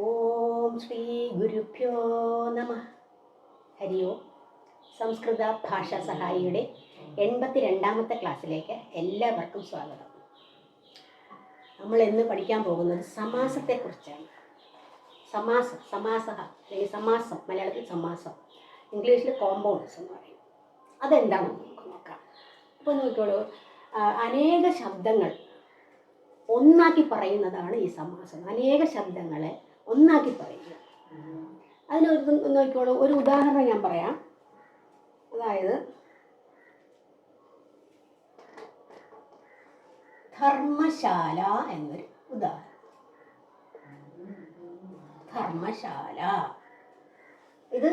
ഓം ശ്രീ ഗുരുഭ്യോ നമ. ഹരി ഓം. സംസ്കൃത ഭാഷാ സഹായിയുടെ 82ാമത്തെ ക്ലാസ്സിലേക്ക് എല്ലാവർക്കും സ്വാഗതം. നമ്മൾ ഇന്ന് പഠിക്കാൻ പോകുന്നത് സമാസത്തെക്കുറിച്ചാണ്. സമാസം അല്ലെങ്കിൽ സമാസം, മലയാളത്തിൽ സമാസം, ഇംഗ്ലീഷിൽ കോമ്പൗണ്ട്സ് എന്ന് പറയും. അതെന്താണെന്ന് നമുക്ക് നോക്കാം. അപ്പോൾ നോക്കിക്കോളൂ, അനേക ശബ്ദങ്ങൾ ഒന്നാക്കി പറയുന്നതാണ് ഈ സമാസം. അനേക ശബ്ദങ്ങളെ ഒന്നാക്കി പറയുക. അതിനൊരു നോക്കിക്കോളൂ, ഒരു ഉദാഹരണം ഞാൻ പറയാം. അതായത് ധർമ്മശാല എന്നൊരു ഉദാഹരണം. ധർമ്മശാല, ഇത്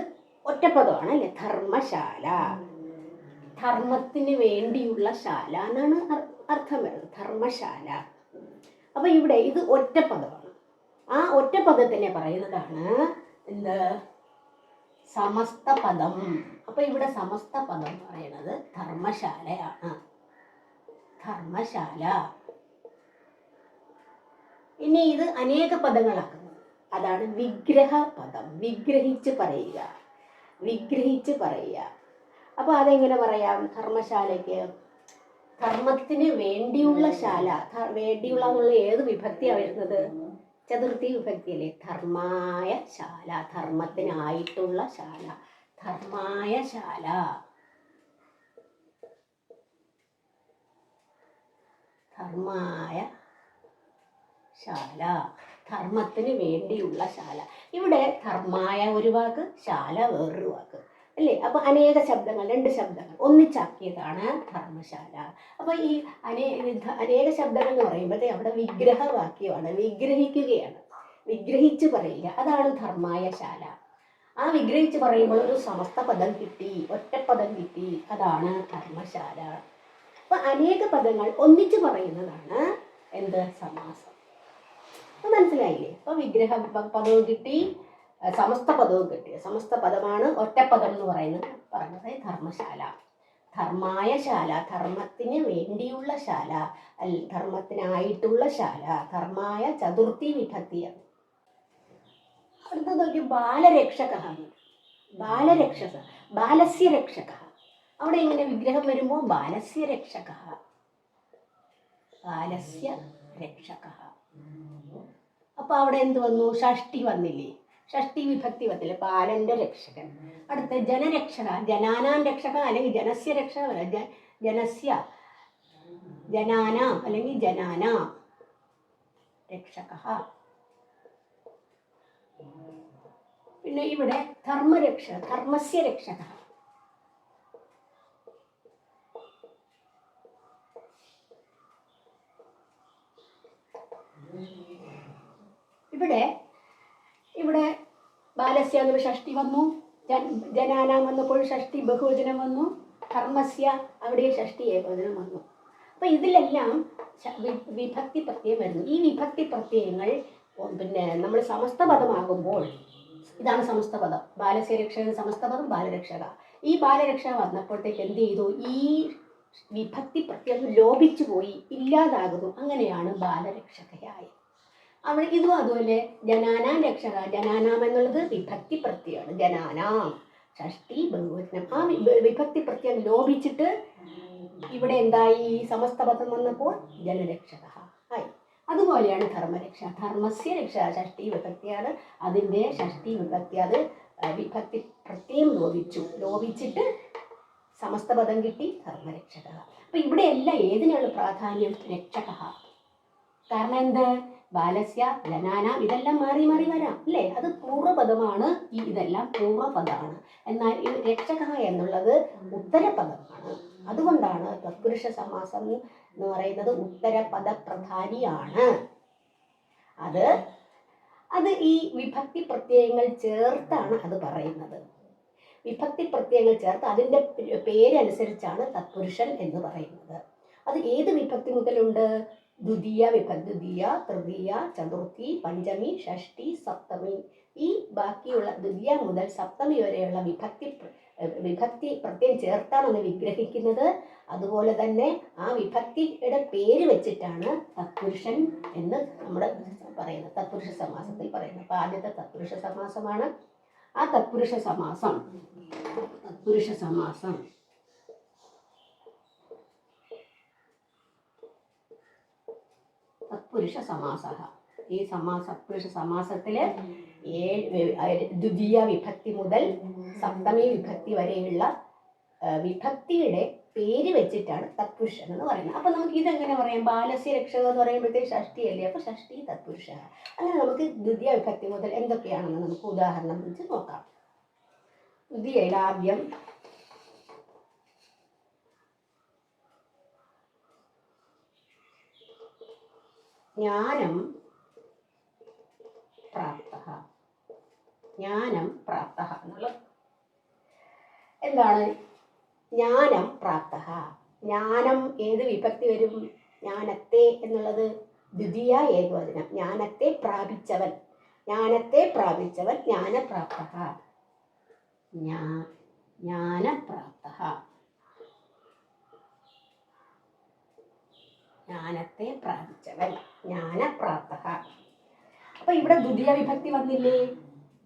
ഒറ്റപ്പദമാണ് അല്ലേ? ധർമ്മശാല, ധർമ്മത്തിന് വേണ്ടിയുള്ള ശാല എന്നാണ് അർത്ഥം വരുന്നത്. ധർമ്മശാല. അപ്പൊ ഇവിടെ ഇത് ഒറ്റപ്പദമാണ്. ആ ഒറ്റപ്പദത്തിനെ പറയുന്നതാണ് എന്ത്? സമസ്ത പദം. അപ്പൊ ഇവിടെ സമസ്ത പദം എന്ന് പറയുന്നത് ധർമ്മശാലയാണ്. ധർമ്മശാല. ഇനി ഇത് അനേക പദങ്ങളാക്കുന്നത്, അതാണ് വിഗ്രഹ പദം. വിഗ്രഹിച്ച് പറയുക, വിഗ്രഹിച്ച് പറയുക. അപ്പൊ അതെങ്ങനെ പറയാം? ധർമ്മശാലയ്ക്ക് ധർമ്മത്തിന് വേണ്ടിയുള്ള ശാല. വേണ്ടിയുള്ള എന്നുള്ള ഏത് വിഭക്തിയാണ് വരുന്നത്? ചതുർത്ഥി വിഭക്തിയല്ലേ? ധർമായ ശാല, ധർമ്മത്തിനായിട്ടുള്ള ശാല. ധർമായ ശാല. ധർമായ ശാല, ധർമ്മത്തിന് വേണ്ടിയുള്ള ശാല. ഇവിടെ ധർമായ ഒരു വാക്ക്, ശാല വേറൊരു വാക്ക് അല്ലേ? അപ്പൊ അനേക ശബ്ദങ്ങൾ, രണ്ട് ശബ്ദങ്ങൾ ഒന്നിച്ചാക്കിയതാണ് ധർമ്മശാല. അപ്പൊ ഈ അനേക ശബ്ദങ്ങൾ എന്ന് പറയുമ്പോഴത്തേ അവിടെ വിഗ്രഹവാക്യമാണ്, വിഗ്രഹിക്കുകയാണ്, വിഗ്രഹിച്ച് പറയുക. അതാണ് ധർമായ ശാല. ആ വിഗ്രഹിച്ച് പറയുമ്പോൾ ഒരു സമസ്ത പദം കിട്ടി, ഒറ്റപ്പദം കിട്ടി. അതാണ് ധർമ്മശാല. അപ്പൊ അനേക പദങ്ങൾ ഒന്നിച്ച് പറയുന്നതാണ് എന്ത്? സമാസം. അപ്പൊ മനസ്സിലായില്ലേ? അപ്പൊ വിഗ്രഹ പദവും കിട്ടി, സമസ്ത പദവും കിട്ടി. സമസ്ത പദമാണ് ഒറ്റപ്പദം എന്ന് പറഞ്ഞത് ധർമ്മശാല. ധർമായ ശാല, ധർമ്മത്തിന് വേണ്ടിയുള്ള ശാല, ധർമ്മത്തിനായിട്ടുള്ള ശാല. ധർമായ ചതുർത്ഥി വിഭക്തിയാണ്. അടുത്ത നോക്കി, ബാലരക്ഷക. ബാലരക്ഷക, ബാലസ്യ രക്ഷക. അവിടെ ഇങ്ങനെ വിഗ്രഹം വരുമ്പോൾ ബാലസ്യ രക്ഷക, ബാലസ്യ രക്ഷക. അപ്പൊ അവിടെ എന്ത് വന്നു? ഷഷ്ടി വന്നില്ലേ? ഷഷ്ടി വിഭക്തി വന്നില്ലേ? ബാലന്റെ രക്ഷകൻ. അടുത്ത ജനരക്ഷക, ജനാനാം രക്ഷക അല്ലെങ്കിൽ ജനസ്യ രക്ഷക. ജനസ്യ, ജനാനാം അല്ലെങ്കിൽ ജനാനാം രക്ഷക. പിന്നെ ഇവിടെ ധർമ്മരക്ഷക, ധർമ്മസ്യ രക്ഷക. ഇവിടെ ബാലസ്യ എന്നൊരു ഷഷ്ടി വന്നു, ജനാനാം വന്നപ്പോൾ ഷഷ്ടി ബഹുവചനം വന്നു, ധർമ്മസ്യ അവിടെ ഷഷ്ടി ഏകവചനം വന്നു. അപ്പൊ ഇതിലെല്ലാം വിഭക്തി പ്രത്യയം വരുന്നു. ഈ വിഭക്തി പ്രത്യയങ്ങൾ പിന്നെ നമ്മൾ സമസ്ത പദമാകുമ്പോൾ, ഇതാണ് സമസ്ത പദം. ബാലസ്യ രക്ഷകൻ സമസ്ത പദം, ബാലരക്ഷക. ഈ ബാലരക്ഷക വന്നപ്പോഴത്തേക്ക് എന്ത് ചെയ്തു? ഈ വിഭക്തി പ്രത്യയം ലോപിച്ചു പോയി, ഇല്ലാതാകുന്നു. അങ്ങനെയാണ് ബാലരക്ഷകയായത്. അവിടെ ഇതും അതുപോലെ ജനാനാം രക്ഷക. ജനാനാം എന്നുള്ളത് വിഭക്തി പ്രത്യയമാണ്. ജനാനാം ഷഷ്ടി ബഹുവചനം. ആ വിഭക്തി പ്രത്യയം ലോപിച്ചിട്ട് ഇവിടെ എന്തായി? സമസ്ത പദം വന്നപ്പോൾ ജനരക്ഷക ആയി. അതുപോലെയാണ് ധർമ്മരക്ഷ. ധർമ്മസ്യ രക്ഷ ഷഷ്ടി വിഭക്തിയാണ്, അതിൻ്റെ ഷഷ്ടി വിഭക്തി, അത് വിഭക്തി പ്രത്യയം ലോപിച്ചിട്ട് സമസ്ത പദം കിട്ടി, ധർമ്മരക്ഷക. അപ്പൊ ഇവിടെ എല്ലാം ഏതിനാണ് പ്രാധാന്യം? രക്ഷക. കാരണം എന്ത്? ബാലസ്യ, ജനാനാം ഇതെല്ലാം മാറി മാറി വരാം അല്ലേ? അത് പൂർവ്വപദമാണ്. ഇതെല്ലാം പൂർവ്വപദമാണ്. എന്നാൽ ഇത് രക്ഷക എന്നുള്ളത് ഉത്തരപദമാണ്. അതുകൊണ്ടാണ് തത്പുരുഷ സമാസം എന്ന് പറയുന്നത് ഉത്തരപദ പ്രധാനിയാണ്. അത് ഈ വിഭക്തി പ്രത്യയങ്ങൾ ചേർത്താണ് അത് പറയുന്നത്. വിഭക്തി പ്രത്യയങ്ങൾ ചേർത്ത് അതിൻ്റെ പേരനുസരിച്ചാണ് തത്പുരുഷൻ എന്ന് പറയുന്നത്. അത് ഏത് വിഭക്തി മുതലുണ്ട്? ദ്വിതീയ വിഭക്തി, ദ്വിതീയ, തൃതീയ, ചതുർത്ഥി, പഞ്ചമി, ഷഷ്ടി, സപ്തമി. ഈ ബാക്കിയുള്ള ദ്വിതീയ മുതൽ സപ്തമി വരെയുള്ള വിഭക്തി പ്രത്യയം ചേർത്താണ് അത് വിഗ്രഹിക്കുന്നത്. അതുപോലെ തന്നെ ആ വിഭക്തിയുടെ പേര് വെച്ചിട്ടാണ് തത്പുരുഷൻ എന്ന് നമ്മുടെ പറയുന്നത്, തത്പുരുഷ സമാസത്തിൽ പറയുന്നത്. അപ്പോൾ ആദ്യത്തെ തത്പുരുഷ സമാസമാണ്. ആ തത്പുരുഷ സമാസം തത്പുരുഷ സമാസ. ഈ സത്പുരുഷ സമാസത്തില് ദ്വിതീയ വിഭക്തി മുതൽ സപ്തമി വിഭക്തി വരെയുള്ള വിഭക്തിയുടെ പേര് വെച്ചിട്ടാണ് തത്പുരുഷൻ എന്ന് പറയുന്നത്. അപ്പൊ നമുക്ക് ഇതെങ്ങനെ പറയാം? ബാലസ്യ രക്ഷക എന്ന് പറയുമ്പോഴത്തേക്ക് ഷഷ്ടിയല്ലേ, അപ്പൊ ഷഷ്ടി തത്പുരുഷ. അങ്ങനെ നമുക്ക് ദ്വിതീയ വിഭക്തി മുതൽ എന്തൊക്കെയാണെന്ന് നമുക്ക് ഉദാഹരണം വെച്ച് നോക്കാം. ദ്വിതീയയിൽ ആദ്യം ജ്ഞാനം പ്രാപ്ത എന്നുള്ളത് എന്താണ്? ജ്ഞാനം പ്രാപ്ത. ജ്ഞാനം ഏത് വിഭക്തി വരും? ജ്ഞാനത്തെ എന്നുള്ളത് ദ്വിതീയ ഏകവചനം. ജ്ഞാനത്തെ പ്രാപിച്ചവൻ ജ്ഞാനപ്രാപ്ത. ജ്ഞാനത്തെ പ്രാപിച്ചവൻ ജ്ഞാനപ്രാപ്ത. അപ്പൊ ഇവിടെ ദ്വിതീയ വിഭക്തി വന്നില്ലേ?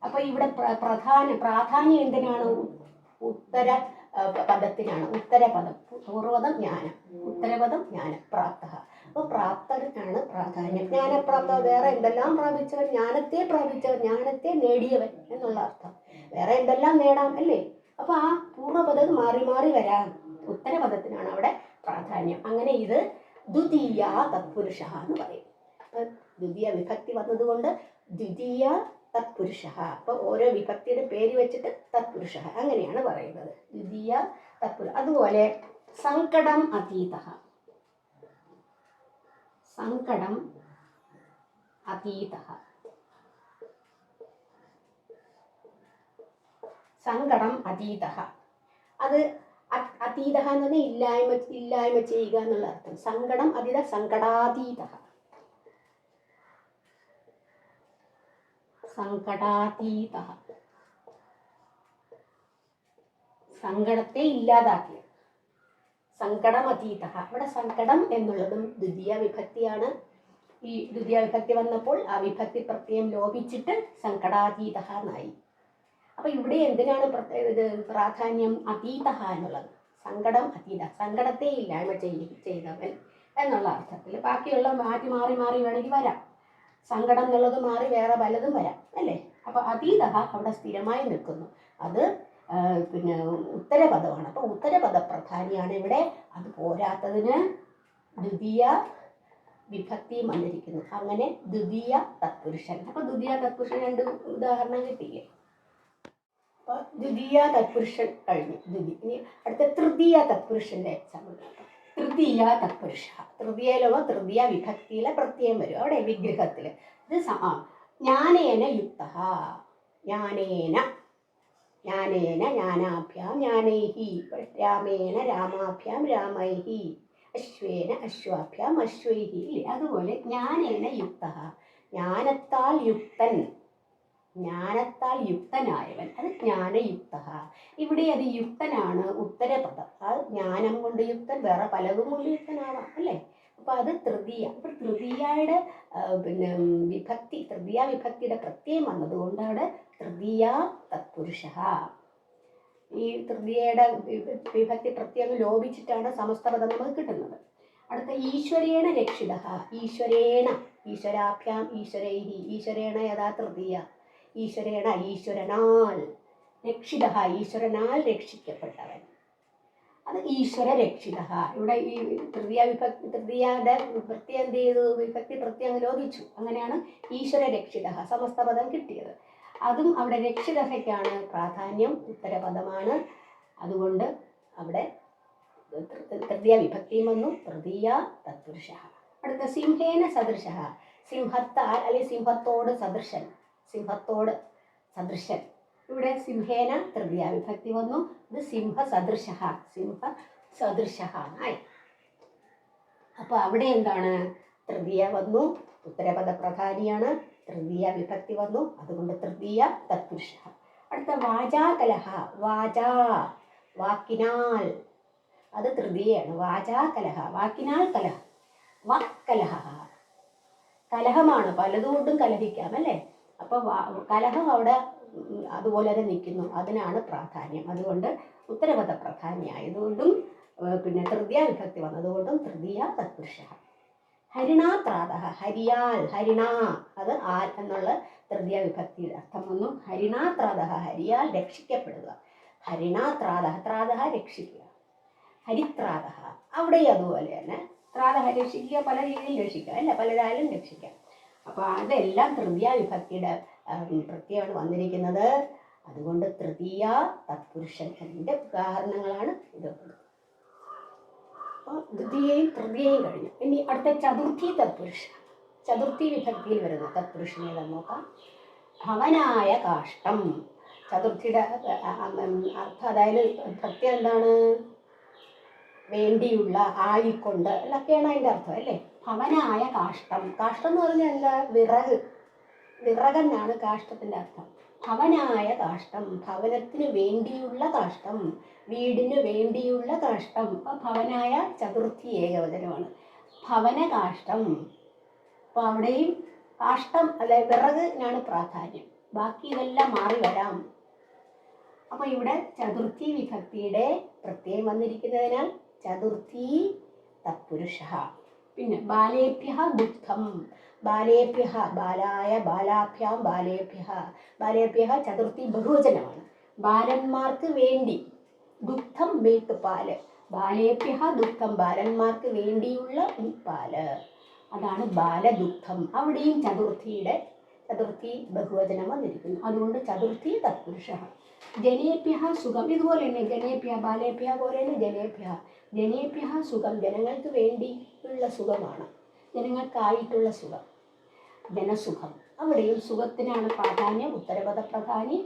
അപ്പൊ ഇവിടെ പ്രാധാന്യം എന്തിനാണ്? ഉത്തര പദത്തിനാണ്. ഉത്തരപദം, പൂർവ്വപദം ജ്ഞാനം, ഉത്തരപദം ജ്ഞാനം, പ്രാപ്ത. അപ്പൊ പ്രാപ്തനാണ് പ്രാധാന്യം. ജ്ഞാനപ്രാപ്ത വേറെ എന്തെല്ലാം പ്രാപിച്ചവൻ? ജ്ഞാനത്തെ പ്രാപിച്ചവൻ, ജ്ഞാനത്തെ നേടിയവൻ എന്നുള്ള അർത്ഥം. വേറെ എന്തെല്ലാം നേടാം അല്ലേ? അപ്പൊ ആ പൂർവ്വപദം മാറി മാറി വരാം. ഉത്തരപദത്തിനാണ് അവിടെ പ്രാധാന്യം. അങ്ങനെ ഇത് ദ്വിതീയ തത്പുരുഷ എന്ന് പറയും. അപ്പൊ ദ്വിതീയ വിഭക്തി വന്നതുകൊണ്ട് ദ്വിതീയ തത്പുരുഷ. അപ്പൊ ഓരോ വിഭക്തിയുടെ പേര് വെച്ചിട്ട് തത്പുരുഷ അങ്ങനെയാണ് പറയുന്നത്. ദ്വിതീയ തത്പുരുഷ. അതുപോലെ സങ്കടം അതീത. അത് അതീത എന്ന് പറഞ്ഞാൽ ഇല്ലായ്മ ചെയ്യുക എന്നുള്ള അർത്ഥം. സങ്കടം അതീത, സങ്കടാതീത. സങ്കടത്തെ ഇല്ലാതാക്കിയ സങ്കടം അതീത. ഇവിടെ സങ്കടം എന്നുള്ളതും ദ്വിതീയ വിഭക്തിയാണ്. ഈ ദ്വിതീയ വിഭക്തി വന്നപ്പോൾ ആ വിഭക്തി പ്രത്യയം ലോപിച്ചിട്ട് സങ്കടാതീത എന്നായി. അപ്പൊ ഇവിടെ എന്തിനാണ് പ്രാധാന്യം? അതീത എന്നുള്ളത്. സങ്കടം അതീത, സങ്കടത്തെ ഇല്ലായ്മ ചെയ്തവൻ എന്നുള്ള അർത്ഥത്തിൽ. ബാക്കിയുള്ള മാറ്റി മാറി വേണമെങ്കിൽ വരാം. സങ്കടം എന്നുള്ളത് മാറി വേറെ പലതും വരാം അല്ലേ? അപ്പൊ അതീത അവിടെ സ്ഥിരമായി നിൽക്കുന്നു. അത് പിന്നെ ഉത്തരപദമാണ്. അപ്പൊ ഉത്തരപദ പ്രധാനിയാണ് ഇവിടെ. അത് പോരാത്തതിന് ദ്വിതീയ വിഭക്തിയും വന്നിരിക്കുന്നു. അങ്ങനെ ദ്വിതീയ തത്പുരുഷൻ. അപ്പൊ ദ്വിതീയ തത്പുരുഷൻ രണ്ട് ഉദാഹരണം കിട്ടിയേ. അപ്പൊ ദ്വിതീയ തത്പുരുഷൻ കഴിഞ്ഞു. ഇനി അടുത്ത തൃതീയ തത്പുരുഷന്റെ എക്സാമ്പിൾ. തൃതീയ തത്പുരുഷ. തൃതീയയിലോ തൃതീയ വിഭക്തിയിലെ പ്രത്യയം വരും. അവിടെ വിഗ്രഹത്തില് ഇത് ജ്ഞാനേന യുക്ത. ജ്ഞാനാഭ്യാം ജ്ഞാനൈഹി, രാമേണ രാമാഭ്യാം രാമൈഹി, അശ്വേന അശ്വാഭ്യാം അശ്വൈഹി. അതുപോലെ ജ്ഞാനേന യുക്ത, ജ്ഞാനത്താൽ യുക്തനായവൻ, അത് ജ്ഞാനയുക്ത. ഇവിടെ അത് യുക്തനാണ് ഉത്തരപദം. അത് ജ്ഞാനം കൊണ്ട് യുക്തൻ, വേറെ പലതും കൊണ്ട് യുക്തനാവാം അല്ലേ? അപ്പൊ അത് തൃതീയ. അപ്പൊ തൃതീയയുടെ പിന്നെ വിഭക്തി, തൃതീയ വിഭക്തിയുടെ പ്രത്യയം വന്നതുകൊണ്ടാണ് തൃതീയ തത്പുരുഷ. ഈ തൃതീയയുടെ വിഭക്തി പ്രത്യേകം ലോപിച്ചിട്ടാണ് സമസ്തപദം നമുക്ക് കിട്ടുന്നത്. അടുത്ത ഈശ്വരേണ രക്ഷിത. ഈശ്വരാഭ്യാം ഈശ്വരൈഹി, ഈശ്വരേണ യഥാ തൃതീയ. ഈശ്വരനാൽ രക്ഷിത, ഈശ്വരനാൽ രക്ഷിക്കപ്പെട്ടവൻ, അത് ഈശ്വര രക്ഷിത. ഇവിടെ ഈ തൃതീയയുടെ പ്രത്യേകം എന്ത് ചെയ്തു? വിഭക്തി പ്രത്യേകം ലോപിച്ചു. അങ്ങനെയാണ് ഈശ്വര രക്ഷിത സമസ്തപദം കിട്ടിയത്. അതും അവിടെ രക്ഷിതയ്ക്കാണ് പ്രാധാന്യം, ഉത്തരപദമാണ്. അതുകൊണ്ട് അവിടെ തൃതീയ വിഭക്തിയും വന്നു. തൃതീയ തത്പുരുഷ. അടുത്ത സിംഹേന സദൃശ. സിംഹത്താൽ അല്ലെങ്കിൽ സിംഹത്തോട് സദൃശൻ. ഇവിടെ സിംഹേന തൃതീയ വിഭക്തി വന്നു. ഇത് സിംഹ സദൃശ ആയി. അപ്പൊ അവിടെ എന്താണ്? തൃതീയ വന്നു, ഉത്തരപദ പ്രധാനിയാണ്. തൃതീയ വിഭക്തി വന്നു, അതുകൊണ്ട് തൃതീയ തത്പുരുഷ. അടുത്ത വാചാകലഹ. വാക്കിനാൽ, അത് തൃതീയാണ്. വാചാകലഹ, വാക്കിനാൽ കലഹ. കലഹമാണ്, പലതുകൊണ്ടും കലഹിക്കാം അല്ലേ. അപ്പോൾ കലഹം അവിടെ അതുപോലെ തന്നെ നിൽക്കുന്നു, അതിനാണ് പ്രാധാന്യം. അതുകൊണ്ട് ഉത്തരപദ പ്രാധാന്യമായതുകൊണ്ടും പിന്നെ തൃതീയ വിഭക്തി വന്നതുകൊണ്ടും തൃതീയ തത്പുരുഷ. ഹരിണാത്രാത, ഹരിയാൽ, ഹരിണ അത് ആൽ എന്നുള്ള തൃതീയ വിഭക്തിയുടെ അർത്ഥം വന്നു. ഹരിണാത്രാത, ഹരിയാൽ രക്ഷിക്കപ്പെടുക. ഹരിണാത്രാത, ത്രാത രക്ഷിക്കുക. ഹരിത്രാത അവിടെയും അതുപോലെ തന്നെ ത്രാത രക്ഷിക്കുക, പല രീതിയിൽ രക്ഷിക്കുക അല്ല, പലരാലും രക്ഷിക്കാം. അപ്പോൾ അതെല്ലാം തൃതീയ വിഭക്തിയുടെ പ്രത്യേകമാണ് വന്നിരിക്കുന്നത്. അതുകൊണ്ട് തൃതീയ തത്പുരുഷൻ അതിൻ്റെ ഉദാഹരണങ്ങളാണ് ഇത്. അപ്പോൾ ദ്വിതീയയും തൃതീയയും കഴിഞ്ഞു. ഇനി അടുത്ത ചതുർത്ഥി തത്പുരുഷ. ചതുർത്ഥി വിഭക്തിയിൽ വരുന്ന തത്പുരുഷനെ നോക്കാം. ഭവനായ കാഷ്ടം. ചതുർത്ഥിയുടെ അർത്ഥം, അതായത് പ്രത്യേകം എന്താണ്? വേണ്ടിയുള്ള, ആയിക്കൊണ്ട് എന്നൊക്കെയാണ് അതിൻ്റെ അർത്ഥം അല്ലേ. ഭവനായ കാഷ്ടം. കാഷ്ടം എന്ന് പറഞ്ഞാൽ എന്താ? വിറക്, വിറകെന്നാണ് കാഷ്ടത്തിൻ്റെ അർത്ഥം. ഭവനായ കാഷ്ടം, ഭവനത്തിന് വേണ്ടിയുള്ള കാഷ്ടം, വീടിന് വേണ്ടിയുള്ള കാഷ്ടം. അപ്പം ഭവനായ ചതുർത്ഥി ഏകവചനമാണ്. ഭവന കാഷ്ടം. അപ്പോൾ അവിടെയും കാഷ്ടം അല്ലെ വിറകിനാണ് പ്രാധാന്യം, ബാക്കി ഇതെല്ലാം മാറി വരാം. അപ്പോൾ ഇവിടെ ചതുർത്ഥി വിഭക്തിയുടെ പ്രത്യയം വന്നിരിക്കുന്നതിനാൽ ചതുർത്ഥി തത്പുരുഷ. പിന്നെ ബാലേഭ്യ ദുഗ്ധം. ബാലേഭ്യ, ബാലായ, ബാലാഭ്യാം, ബാലേഭ്യ. ബാലേഭ്യ ചതുർത്ഥി ബഹുവചനമാണ്. ബാലന്മാർക്ക് വേണ്ടി. ദുഗ്ധം മിൽക്ക്, പാല്. ബാലേഭ്യ ദുഗ്ധം, ബാലന്മാർക്ക് വേണ്ടിയുള്ള പാല്. അതാണ് ബാലദുഗ്ധം. അവിടെയും ചതുർത്ഥി ബഹുവചനം വന്നിരിക്കുന്നു. അതുകൊണ്ട് ചതുർത്ഥി തത്പുരുഷ. ജനേഭ്യ സുഖം. ഇതുപോലെ തന്നെ ജനേഭ്യ, ബാലേഭ്യ പോലെ തന്നെ ജനേഭ്യ. ജനേഭ്യ സുഖം, ജനങ്ങൾക്ക് വേണ്ടിയുള്ള സുഖമാണ്, ജനങ്ങൾക്കായിട്ടുള്ള സുഖം, ജനസുഖം. അവിടെയും സുഖത്തിനാണ് പ്രാധാന്യം, ഉത്തരപദ പ്രാധാന്യം.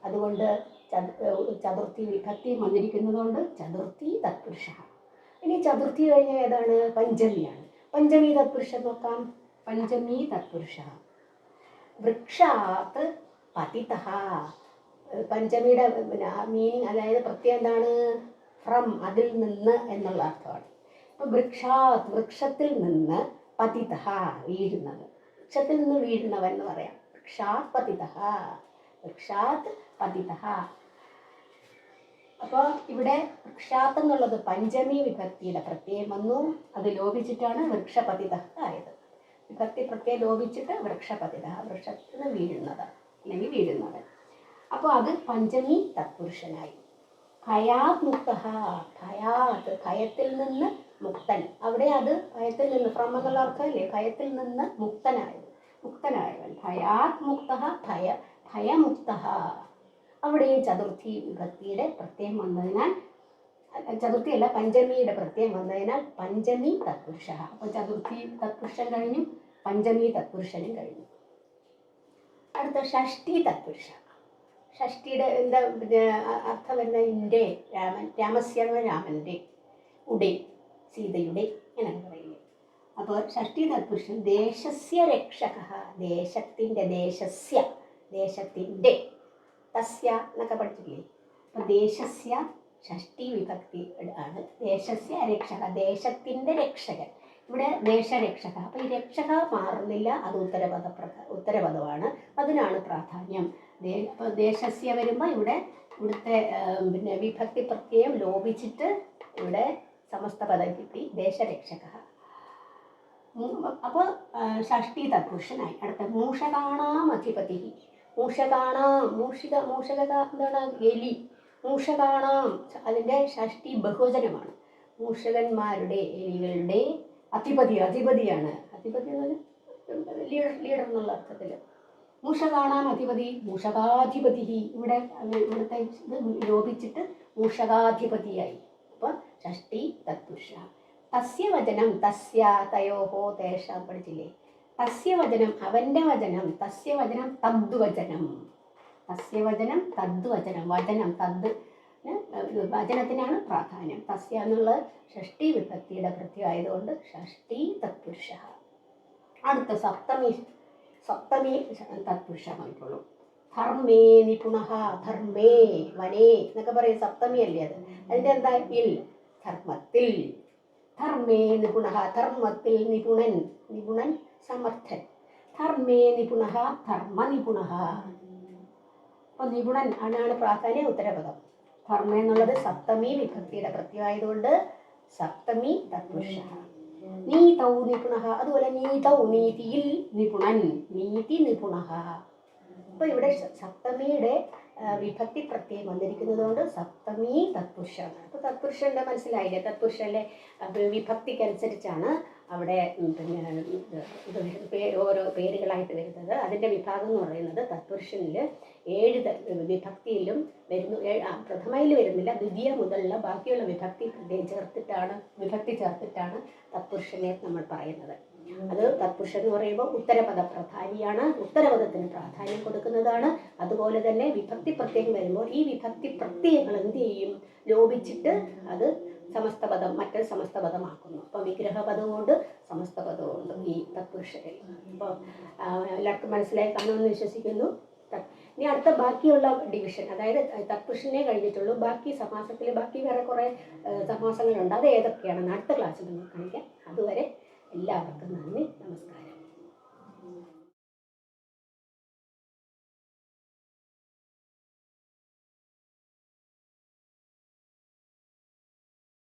അതുകൊണ്ട് ചതുർത്ഥി വിഭക്തി വന്നിരിക്കുന്നതുകൊണ്ട് ചതുർത്ഥി തത്പുരുഷ. ഇനി ചതുർത്ഥി കഴിഞ്ഞ ഏതാണ്? പഞ്ചമിയാണ്. പഞ്ചമി തത്പുരുഷൻ നോക്കാം. പഞ്ചമി തത്പുരുഷ. വൃക്ഷാത് പതിതഃ. പഞ്ചമിയുടെ മീനിങ്, അതായത് പ്രത്യേകം എന്താണ്? ഫ്രം, അതിൽ നിന്ന് എന്നുള്ള അർത്ഥമാണ്. അപ്പോൾ വൃക്ഷാത്, വൃക്ഷത്തിൽ നിന്ന്, പതിതഃ വീഴുന്നത്, വൃക്ഷത്തിൽ നിന്ന് വീഴുന്നവൻ എന്ന് പറയാം. വൃക്ഷാത് പതിതഃ, വൃക്ഷാത് പതിതഃ. അപ്പോൾ ഇവിടെ വൃക്ഷാത്ത് എന്നുള്ളത് പഞ്ചമി വിഭക്തിയുടെ പ്രത്യയം വന്നു. അത് ലോപിച്ചിട്ടാണ് വൃക്ഷപതിത ആയത്. വിഭക്തി പ്രത്യയം ലോപിച്ചിട്ട് വൃക്ഷപതിത, വൃക്ഷത്തിൽ നിന്ന് വീഴുന്നത് അല്ലെങ്കിൽ വീഴുന്നവൻ. അപ്പോൾ അത് പഞ്ചമി തത്പുരുഷനായി. ഭയാത് മുക്ത. ഭയാത്, ഭയത്തിൽ നിന്ന് മുക്തൻ. അവിടെ അത് ഭയത്തിൽ നിന്ന്, ഫ്രം എന്നുള്ള അർത്ഥമല്ലേ, ഭയത്തിൽ നിന്ന് മുക്തനായവൻ. ഭയാത് മുക്ത, ഭയമുക്ത. അവിടെയും ചതുർത്ഥി വിഭക്തിയുടെ പ്രത്യയം വന്നതിനാൽ, ചതുർത്ഥിയല്ല പഞ്ചമിയുടെ പ്രത്യയം വന്നതിനാൽ പഞ്ചമി തത്പുരുഷ. അപ്പോൾ ചതുർത്ഥി തത്പുരുഷൻ കഴിഞ്ഞു, പഞ്ചമി തത്പുരുഷനും കഴിഞ്ഞു. അടുത്ത ഷഷ്ടി തത്പുരുഷ. ഷഷ്ടിയുടെ എന്താ അർത്ഥം വരുന്ന? ഇൻ്റെ, രാമൻ, രാമസ്യ രാമൻ്റെ, ഉടെ സീതയുടെ എന്നൊക്കെ പറയുന്നത്. അപ്പോൾ ഷഷ്ടി തത്പുരുഷൻ ദേശസ്യ രക്ഷക. ദേശത്തിൻ്റെ, ദേശത്തിൻ്റെ, തസ്യ എന്നൊക്കെ പഠിച്ചില്ലേ. അപ്പോൾ ദേശസ്യ ഷഷ്ടി വിഭക്തി ആണ്. ദേശസ്യ രക്ഷക, ദേശത്തിൻ്റെ രക്ഷകൻ. ഇവിടെ ദേശരക്ഷക. അപ്പോൾ ഈ രക്ഷക മാറുന്നില്ല, അത് ഉത്തരപദമാണ്, അതിനാണ് പ്രാധാന്യം. അപ്പോൾ ദേശസ്യ വരുമ്പോൾ ഇവിടുത്തെ പിന്നെ വിഭക്തി പ്രത്യയം ലോപിച്ചിട്ട് ഇവിടെ സമസ്ത പദം കിട്ടി, ദേശരക്ഷക. അപ്പോൾ ഷഷ്ടി തത്പുരുഷനായി. അടുത്ത മൂഷകാണാം അധിപതി. മൂഷിക എന്താണ്? എലി. മൂഷകാണാം, അതിൻ്റെ ഷഷ്ടി ബഹുവചനമാണ്. മൂഷകന്മാരുടെ, എലികളുടെ അധിപതിയാണ്. അധിപതി എന്ന് പറഞ്ഞാൽ ലീഡർ എന്നുള്ള അർത്ഥത്തിൽ. മൂഷകാണാം അധിപതി, മൂഷകാധിപതി. ഇവിടുത്തെ ഇത് ലോപിച്ചിട്ട് മൂഷകാധിപതിയായി. അപ്പോൾ ഷഷ്ടി തത്പുരുഷ. തസ്യ വചനം, തസ്യ, തയോഹോ, തേഷാം പഠിച്ചില്ലേ. തസ്യ വചനം, അവൻ്റെ വചനം. തസ്യ വചനം, തദ്വചനം. തസ്യ വചനം, തദ്വചനം. വചനം, തദ്, വചനത്തിനാണ് പ്രാധാന്യം. തസ്യ എന്നുള്ള ഷഷ്ടി വിഭക്തിയുടെ പ്രത്യയമായതുകൊണ്ട് ഷഷ്ടി തത്പുരുഷ. അടുത്ത സപ്തമി തത്പുരുഷമായിട്ടുള്ളൂ. ധർമ്മേ നിപുണഃ. ധർമ്മേ, വനേ എന്നൊക്കെ പറയും. സപ്തമി അല്ലേ അത്. അതിൻ്റെ എന്താ? ഇൽ, ധർമ്മത്തിൽ. ധർമ്മേ നിപുണ, ധർമ്മത്തിൽ നിപുണൻ, നിപുണൻ സമർത്ഥൻ. ധർമ്മേ നിപുണ, ധർമ്മ നിപുണ. അപ്പൊ നിപുണൻ ആണ് പ്രാധാന്യ ഉത്തരപദം. ധർമ്മ എന്നുള്ളത് സപ്തമി വിഭക്തിയുടെ പ്രത്യയമായതുകൊണ്ട് സപ്തമി തത്പുരുഷ. നീതൗ നിപുണ, അതുപോലെ നീതൗ നീതിയിൽ നിപുണൻ, നീതി നിപുണ. അപ്പൊ ഇവിടെ സപ്തമിയുടെ വിഭക്തി പ്രത്യയം വന്നിരിക്കുന്നത് കൊണ്ട് സപ്തമി തത്പുരുഷാണ്. അപ്പൊ തത്പുരുഷന്റെ മനസ്സിലായില്ലേ, തത്പുരുഷന്റെ വിഭക്തിക്കനുസരിച്ചാണ് അവിടെ പിന്നെ ഓരോ പേരുകളായിട്ട് വരുന്നത്. അതിൻ്റെ വിഭാഗം എന്ന് പറയുന്നത് തത്പുരുഷനിൽ 7 വിഭക്തിയിലും വരുന്നു. പ്രഥമയിൽ വരുന്നില്ല, ദ്വിതീയ മുതലുള്ള ബാക്കിയുള്ള വിഭക്തി ചേർത്തിട്ടാണ് തത്പുരുഷനെ നമ്മൾ പറയുന്നത്. അത് തത്പുരുഷൻ എന്ന് പറയുമ്പോൾ ഉത്തരപദ പ്രധാനിയാണ്, ഉത്തരപദത്തിന് പ്രാധാന്യം കൊടുക്കുന്നതാണ്. അതുപോലെ തന്നെ വിഭക്തി പ്രത്യയം വരുമ്പോൾ ഈ വിഭക്തി പ്രത്യയങ്ങൾ എന്ത് ചെയ്യും, ലോപിച്ചിട്ട് അത് സമസ്തപദം, മറ്റൊരു സമസ്തപദമാക്കുന്നു. അപ്പോൾ വിഗ്രഹപദമുണ്ട്, സമസ്തപദമുണ്ട് ഈ തത്പുരുഷനിൽ. അപ്പോൾ എല്ലാവർക്കും മനസ്സിലായി കാണുമെന്ന് വിശ്വസിക്കുന്നു. ഇനി അടുത്ത ബാക്കിയുള്ള ഡിവിഷൻ, അതായത് തത്പുരുഷനെ കഴിഞ്ഞിട്ടുള്ളൂ, ബാക്കി സമാസത്തിൽ ബാക്കി വേറെ കുറേ സമാസങ്ങളുണ്ട്. അത് ഏതൊക്കെയാണെന്ന് അടുത്ത ക്ലാസ്സിൽ നമുക്ക് കാണിക്കാം. അതുവരെ എല്ലാവർക്കും നന്ദി, നമസ്കാരം.